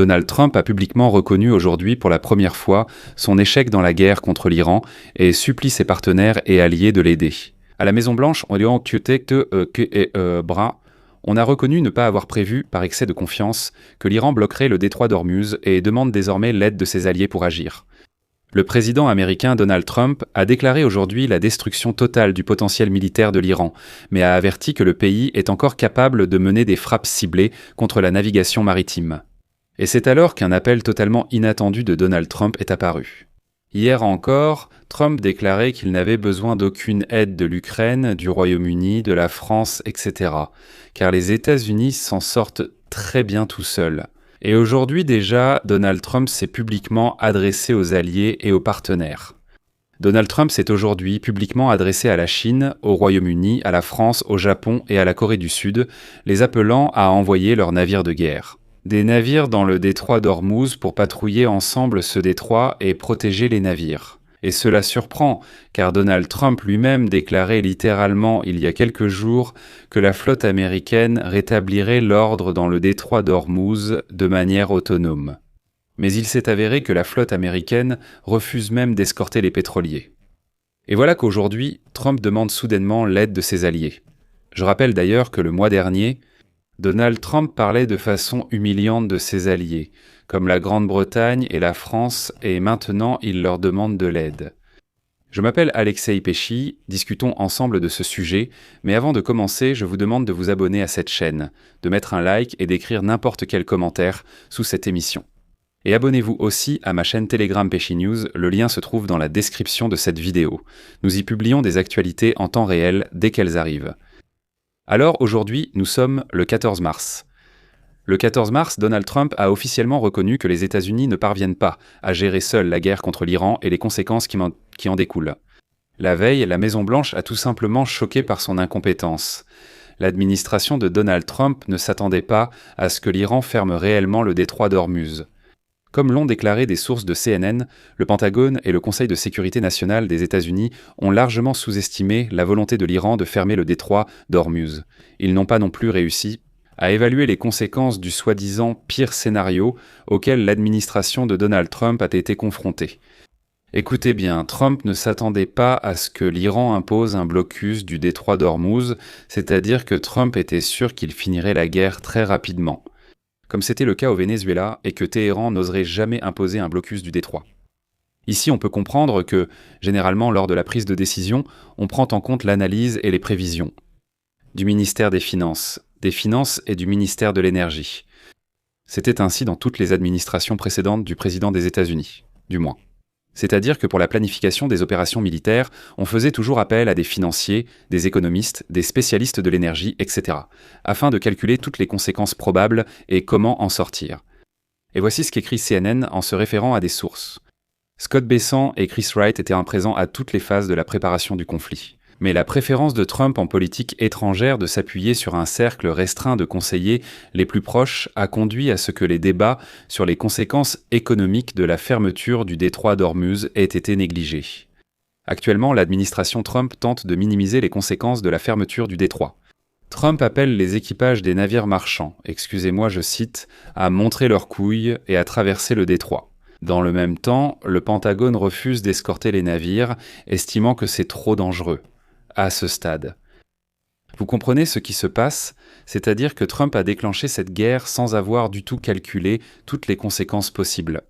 Donald Trump a publiquement reconnu aujourd'hui pour la première fois son échec dans la guerre contre l'Iran et supplie ses partenaires et alliés de l'aider. À la Maison-Blanche, on a reconnu ne pas avoir prévu, par excès de confiance, que l'Iran bloquerait le détroit d'Ormuz et demande désormais l'aide de ses alliés pour agir. Le président américain Donald Trump a déclaré aujourd'hui la destruction totale du potentiel militaire de l'Iran, mais a averti que le pays est encore capable de mener des frappes ciblées contre la navigation maritime. Et c'est alors qu'un appel totalement inattendu de Donald Trump est apparu. Hier encore, Trump déclarait qu'il n'avait besoin d'aucune aide de l'Ukraine, du Royaume-Uni, de la France, etc., car les États-Unis s'en sortent très bien tout seuls. Et aujourd'hui déjà, Donald Trump s'est publiquement adressé aux alliés et aux partenaires. Donald Trump s'est aujourd'hui publiquement adressé à la Chine, au Royaume-Uni, à la France, au Japon et à la Corée du Sud, les appelant à envoyer leurs navires de guerre. Des navires dans le détroit d'Ormuz pour patrouiller ensemble ce détroit et protéger les navires. Et cela surprend, car Donald Trump lui-même déclarait littéralement il y a quelques jours que la flotte américaine rétablirait l'ordre dans le détroit d'Ormuz de manière autonome. Mais il s'est avéré que la flotte américaine refuse même d'escorter les pétroliers. Et voilà qu'aujourd'hui, Trump demande soudainement l'aide de ses alliés. Je rappelle d'ailleurs que le mois dernier, Donald Trump parlait de façon humiliante de ses alliés, comme la Grande-Bretagne et la France, et maintenant il leur demande de l'aide. Je m'appelle Alexei Pesci, discutons ensemble de ce sujet, mais avant de commencer, je vous demande de vous abonner à cette chaîne, de mettre un like et d'écrire n'importe quel commentaire sous cette émission. Et abonnez-vous aussi à ma chaîne Telegram Pesci News, le lien se trouve dans la description de cette vidéo. Nous y publions des actualités en temps réel dès qu'elles arrivent. Alors aujourd'hui, nous sommes le 14 mars. Le 14 mars, Donald Trump a officiellement reconnu que les États-Unis ne parviennent pas à gérer seuls la guerre contre l'Iran et les conséquences qui en découlent. La veille, la Maison-Blanche a tout simplement choqué par son incompétence. L'administration de Donald Trump ne s'attendait pas à ce que l'Iran ferme réellement le détroit d'Ormuz. Comme l'ont déclaré des sources de CNN, le Pentagone et le Conseil de sécurité nationale des États-Unis ont largement sous-estimé la volonté de l'Iran de fermer le détroit d'Ormuz. Ils n'ont pas non plus réussi à évaluer les conséquences du soi-disant pire scénario auquel l'administration de Donald Trump a été confrontée. Écoutez bien, Trump ne s'attendait pas à ce que l'Iran impose un blocus du détroit d'Ormuz, c'est-à-dire que Trump était sûr qu'il finirait la guerre très rapidement, comme c'était le cas au Venezuela et que Téhéran n'oserait jamais imposer un blocus du détroit. Ici, on peut comprendre que, généralement, lors de la prise de décision, on prend en compte l'analyse et les prévisions du ministère des Finances et du ministère de l'Énergie. C'était ainsi dans toutes les administrations précédentes du président des États-Unis, du moins. C'est-à-dire que pour la planification des opérations militaires, on faisait toujours appel à des financiers, des économistes, des spécialistes de l'énergie, etc., afin de calculer toutes les conséquences probables et comment en sortir. Et voici ce qu'écrit CNN en se référant à des sources. Scott Bessent et Chris Wright étaient présents à toutes les phases de la préparation du conflit. Mais la préférence de Trump en politique étrangère de s'appuyer sur un cercle restreint de conseillers les plus proches a conduit à ce que les débats sur les conséquences économiques de la fermeture du détroit d'Ormuz aient été négligés. Actuellement, l'administration Trump tente de minimiser les conséquences de la fermeture du détroit. Trump appelle les équipages des navires marchands, je cite, à montrer leurs couilles et à traverser le détroit. Dans le même temps, le Pentagone refuse d'escorter les navires, estimant que c'est trop dangereux. À ce stade. Vous comprenez ce qui se passe, c'est-à-dire que Trump a déclenché cette guerre sans avoir du tout calculé toutes les conséquences possibles.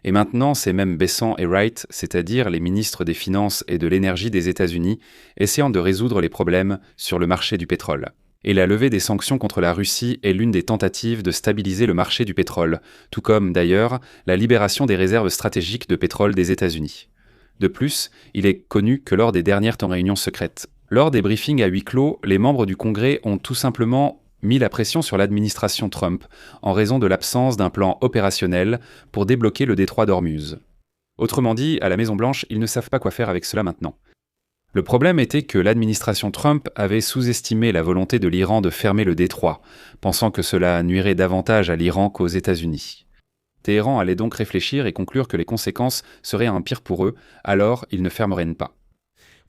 Et maintenant, c'est même Bessent et Wright, c'est-à-dire les ministres des Finances et de l'Énergie des États-Unis, essayant de résoudre les problèmes sur le marché du pétrole. Et la levée des sanctions contre la Russie est l'une des tentatives de stabiliser le marché du pétrole, tout comme, d'ailleurs, la libération des réserves stratégiques de pétrole des États-Unis. De plus, il est connu que lors des dernières réunions secrètes, lors des briefings à huis clos, les membres du Congrès ont tout simplement mis la pression sur l'administration Trump en raison de l'absence d'un plan opérationnel pour débloquer le détroit d'Ormuz. Autrement dit, à la Maison-Blanche, ils ne savent pas quoi faire avec cela maintenant. Le problème était que l'administration Trump avait sous-estimé la volonté de l'Iran de fermer le détroit, pensant que cela nuirait davantage à l'Iran qu'aux États-Unis. Téhéran allait donc réfléchir et conclure que les conséquences seraient un pire pour eux, alors ils ne fermeraient pas.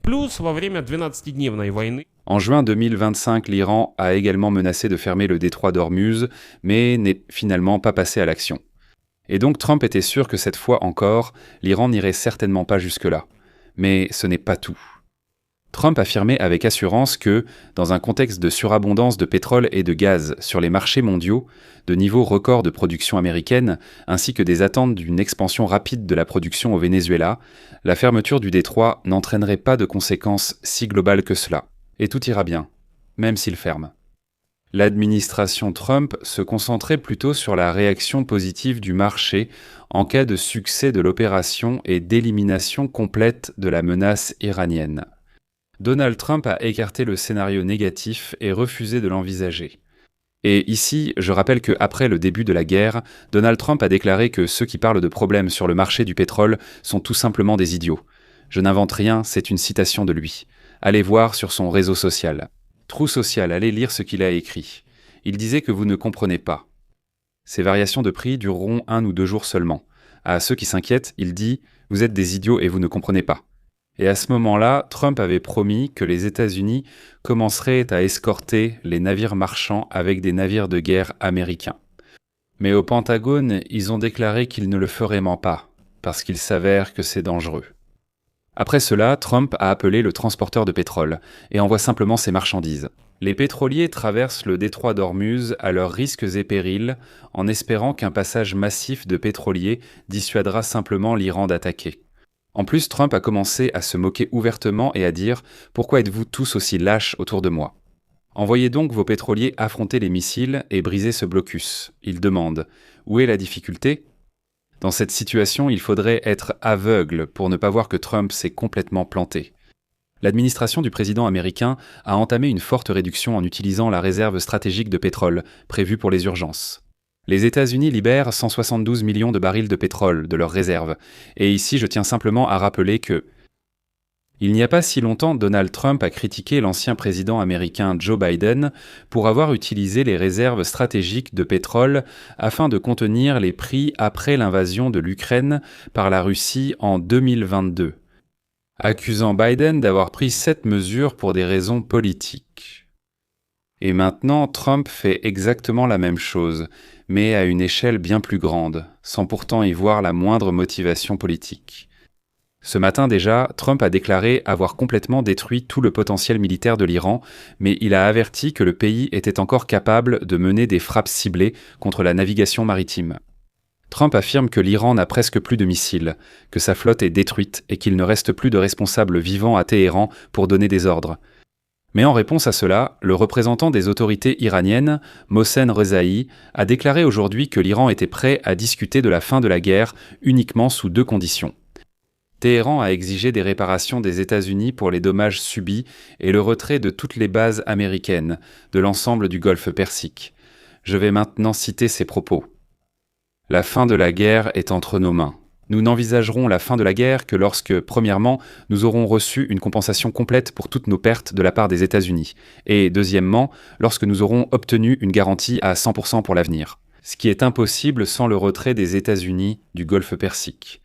Плюс во время 12-дневной войны En juin 2025, l'Iran a également menacé de fermer le détroit d'Ormuz, mais n'est finalement pas passé à l'action. Et donc Trump était sûr que cette fois encore, l'Iran n'irait certainement pas jusque-là. Mais ce n'est pas tout. Trump affirmait avec assurance que, dans un contexte de surabondance de pétrole et de gaz sur les marchés mondiaux, de niveaux records de production américaine, ainsi que des attentes d'une expansion rapide de la production au Venezuela, la fermeture du détroit n'entraînerait pas de conséquences si globales que cela. Et tout ira bien, même s'il ferme. L'administration Trump se concentrait plutôt sur la réaction positive du marché en cas de succès de l'opération et d'élimination complète de la menace iranienne. Donald Trump a écarté le scénario négatif et refusé de l'envisager. Et ici, je rappelle qu'après le début de la guerre, Donald Trump a déclaré que ceux qui parlent de problèmes sur le marché du pétrole sont tout simplement des idiots. Je n'invente rien, c'est une citation de lui. Allez voir sur son réseau social. Trou Social, allez lire ce qu'il a écrit. Il disait que vous ne comprenez pas. Ces variations de prix dureront 1 ou 2 jours seulement. À ceux qui s'inquiètent, il dit « Vous êtes des idiots et vous ne comprenez pas ». Et à ce moment-là, Trump avait promis que les États-Unis commenceraient à escorter les navires marchands avec des navires de guerre américains. Mais au Pentagone, ils ont déclaré qu'ils ne le feraient pas, parce qu'il s'avère que c'est dangereux. Après cela, Trump a appelé le transporteur de pétrole et envoie simplement ses marchandises. Les pétroliers traversent le détroit d'Ormuz à leurs risques et périls, en espérant qu'un passage massif de pétroliers dissuadera simplement l'Iran d'attaquer. En plus, Trump a commencé à se moquer ouvertement et à dire « Pourquoi êtes-vous tous aussi lâches autour de moi ?» Envoyez donc vos pétroliers affronter les missiles et briser ce blocus. Il demande « Où est la difficulté ?» Dans cette situation, il faudrait être aveugle pour ne pas voir que Trump s'est complètement planté. L'administration du président américain a entamé une forte réduction en utilisant la réserve stratégique de pétrole, prévue pour les urgences. Les États-Unis libèrent 172 millions de barils de pétrole de leurs réserves, et ici je tiens simplement à rappeler que il n'y a pas si longtemps, Donald Trump a critiqué l'ancien président américain Joe Biden pour avoir utilisé les réserves stratégiques de pétrole afin de contenir les prix après l'invasion de l'Ukraine par la Russie en 2022, accusant Biden d'avoir pris cette mesure pour des raisons politiques. Et maintenant, Trump fait exactement la même chose, mais à une échelle bien plus grande, sans pourtant y voir la moindre motivation politique. Ce matin déjà, Trump a déclaré avoir complètement détruit tout le potentiel militaire de l'Iran, mais il a averti que le pays était encore capable de mener des frappes ciblées contre la navigation maritime. Trump affirme que l'Iran n'a presque plus de missiles, que sa flotte est détruite et qu'il ne reste plus de responsables vivants à Téhéran pour donner des ordres. Mais en réponse à cela, le représentant des autorités iraniennes, Mohsen Rezaei, a déclaré aujourd'hui que l'Iran était prêt à discuter de la fin de la guerre uniquement sous 2 conditions. Téhéran a exigé des réparations des États-Unis pour les dommages subis et le retrait de toutes les bases américaines de l'ensemble du Golfe Persique. Je vais maintenant citer ses propos. « La fin de la guerre est entre nos mains. Nous n'envisagerons la fin de la guerre que lorsque, premièrement, nous aurons reçu une compensation complète pour toutes nos pertes de la part des États-Unis, et deuxièmement, lorsque nous aurons obtenu une garantie à 100% pour l'avenir, ce qui est impossible sans le retrait des États-Unis du Golfe Persique. »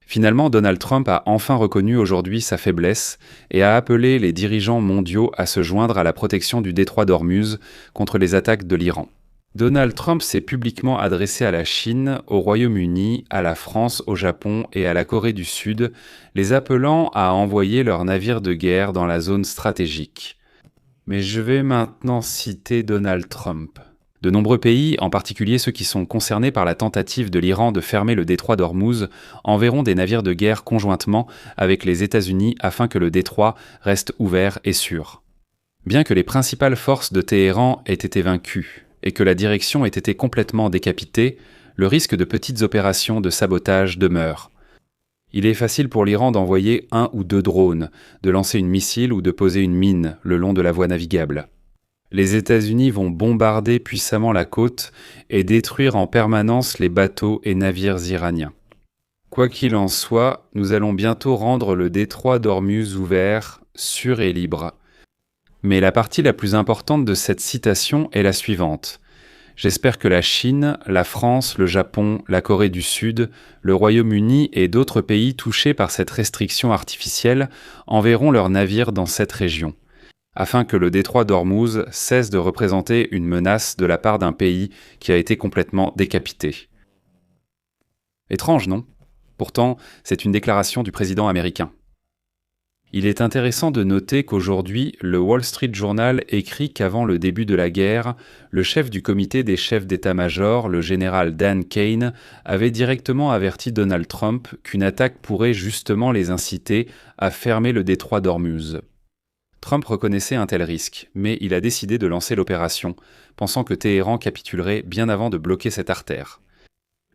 Finalement, Donald Trump a enfin reconnu aujourd'hui sa faiblesse et a appelé les dirigeants mondiaux à se joindre à la protection du détroit d'Ormuz contre les attaques de l'Iran. Donald Trump s'est publiquement adressé à la Chine, au Royaume-Uni, à la France, au Japon et à la Corée du Sud, les appelant à envoyer leurs navires de guerre dans la zone stratégique. Mais je vais maintenant citer Donald Trump. De nombreux pays, en particulier ceux qui sont concernés par la tentative de l'Iran de fermer le détroit d'Ormuz, enverront des navires de guerre conjointement avec les États-Unis afin que le détroit reste ouvert et sûr. Bien que les principales forces de Téhéran aient été vaincues, et que la direction ait été complètement décapitée, le risque de petites opérations de sabotage demeure. Il est facile pour l'Iran d'envoyer 1 ou 2 drones, de lancer une missile ou de poser une mine le long de la voie navigable. Les États-Unis vont bombarder puissamment la côte et détruire en permanence les bateaux et navires iraniens. Quoi qu'il en soit, nous allons bientôt rendre le détroit d'Ormuz ouvert, sûr et libre. Mais la partie la plus importante de cette citation est la suivante. J'espère que la Chine, la France, le Japon, la Corée du Sud, le Royaume-Uni et d'autres pays touchés par cette restriction artificielle enverront leurs navires dans cette région, afin que le détroit d'Ormuz cesse de représenter une menace de la part d'un pays qui a été complètement décapité. Étrange, non ? Pourtant, c'est une déclaration du président américain. Il est intéressant de noter qu'aujourd'hui, le Wall Street Journal écrit qu'avant le début de la guerre, le chef du comité des chefs d'état-major, le général Dan Kane, avait directement averti Donald Trump qu'une attaque pourrait justement les inciter à fermer le détroit d'Ormuz. Trump reconnaissait un tel risque, mais il a décidé de lancer l'opération, pensant que Téhéran capitulerait bien avant de bloquer cette artère.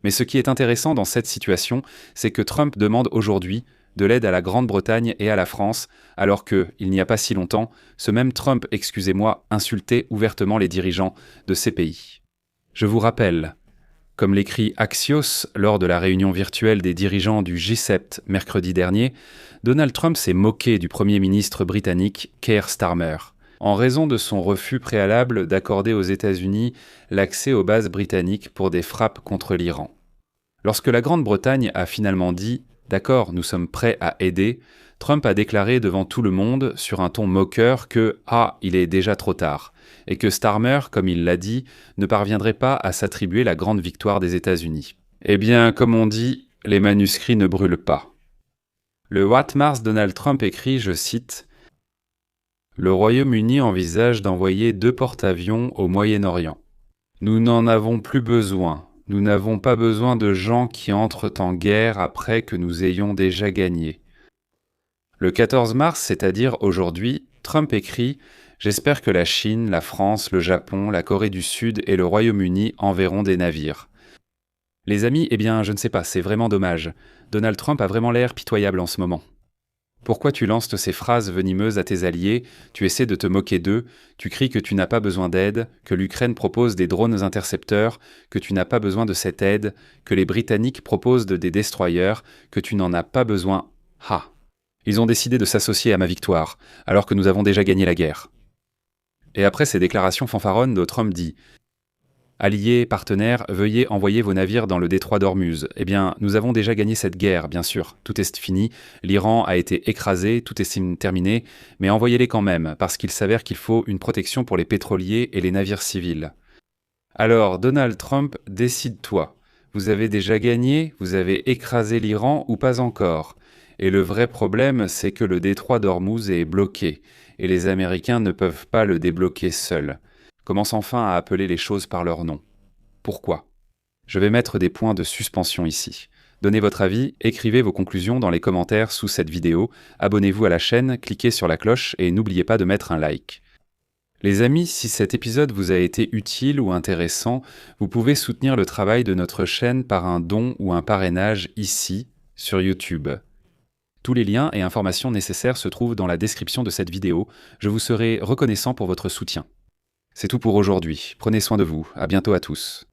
Mais ce qui est intéressant dans cette situation, c'est que Trump demande aujourd'hui de l'aide à la Grande-Bretagne et à la France, alors que, il n'y a pas si longtemps, ce même Trump, insultait ouvertement les dirigeants de ces pays. Je vous rappelle, comme l'écrit Axios lors de la réunion virtuelle des dirigeants du G7 mercredi dernier, Donald Trump s'est moqué du Premier ministre britannique Keir Starmer, en raison de son refus préalable d'accorder aux États-Unis l'accès aux bases britanniques pour des frappes contre l'Iran. Lorsque la Grande-Bretagne a finalement dit « D'accord, nous sommes prêts à aider », Trump a déclaré devant tout le monde, sur un ton moqueur, que « Ah, il est déjà trop tard », et que Starmer, comme il l'a dit, ne parviendrait pas à s'attribuer la grande victoire des États-Unis. Eh bien, comme on dit, les manuscrits ne brûlent pas. Le 8 mars, Donald Trump écrit, je cite, « Le Royaume-Uni envisage d'envoyer 2 porte-avions au Moyen-Orient. Nous n'en avons plus besoin. Nous n'avons pas besoin de gens qui entrent en guerre après que nous ayons déjà gagné. » Le 14 mars, c'est-à-dire aujourd'hui, Trump écrit « J'espère que la Chine, la France, le Japon, la Corée du Sud et le Royaume-Uni enverront des navires. » Les amis, eh bien, je ne sais pas, c'est vraiment dommage. Donald Trump a vraiment l'air pitoyable en ce moment. Pourquoi tu lances ces phrases venimeuses à tes alliés, tu essaies de te moquer d'eux, tu cries que tu n'as pas besoin d'aide, que l'Ukraine propose des drones intercepteurs, que tu n'as pas besoin de cette aide, que les Britanniques proposent des destroyers, que tu n'en as pas besoin. Ha! Ils ont décidé de s'associer à ma victoire, alors que nous avons déjà gagné la guerre. Et après ces déclarations fanfaronnes, Trump dit « Alliés, partenaires, veuillez envoyer vos navires dans le détroit d'Ormuz. Eh bien, nous avons déjà gagné cette guerre, bien sûr. Tout est fini, l'Iran a été écrasé, tout est terminé, mais envoyez-les quand même, parce qu'il s'avère qu'il faut une protection pour les pétroliers et les navires civils. » Alors, Donald Trump, décide-toi. Vous avez déjà gagné, vous avez écrasé l'Iran ou pas encore? Et le vrai problème, c'est que le détroit d'Ormuz est bloqué, et les Américains ne peuvent pas le débloquer seuls. Commence enfin à appeler les choses par leur nom. Pourquoi? Je vais mettre des points de suspension ici. Donnez votre avis, écrivez vos conclusions dans les commentaires sous cette vidéo, abonnez-vous à la chaîne, cliquez sur la cloche et n'oubliez pas de mettre un like. Les amis, si cet épisode vous a été utile ou intéressant, vous pouvez soutenir le travail de notre chaîne par un don ou un parrainage ici, sur YouTube. Tous les liens et informations nécessaires se trouvent dans la description de cette vidéo. Je vous serai reconnaissant pour votre soutien. C'est tout pour aujourd'hui. Prenez soin de vous. À bientôt à tous.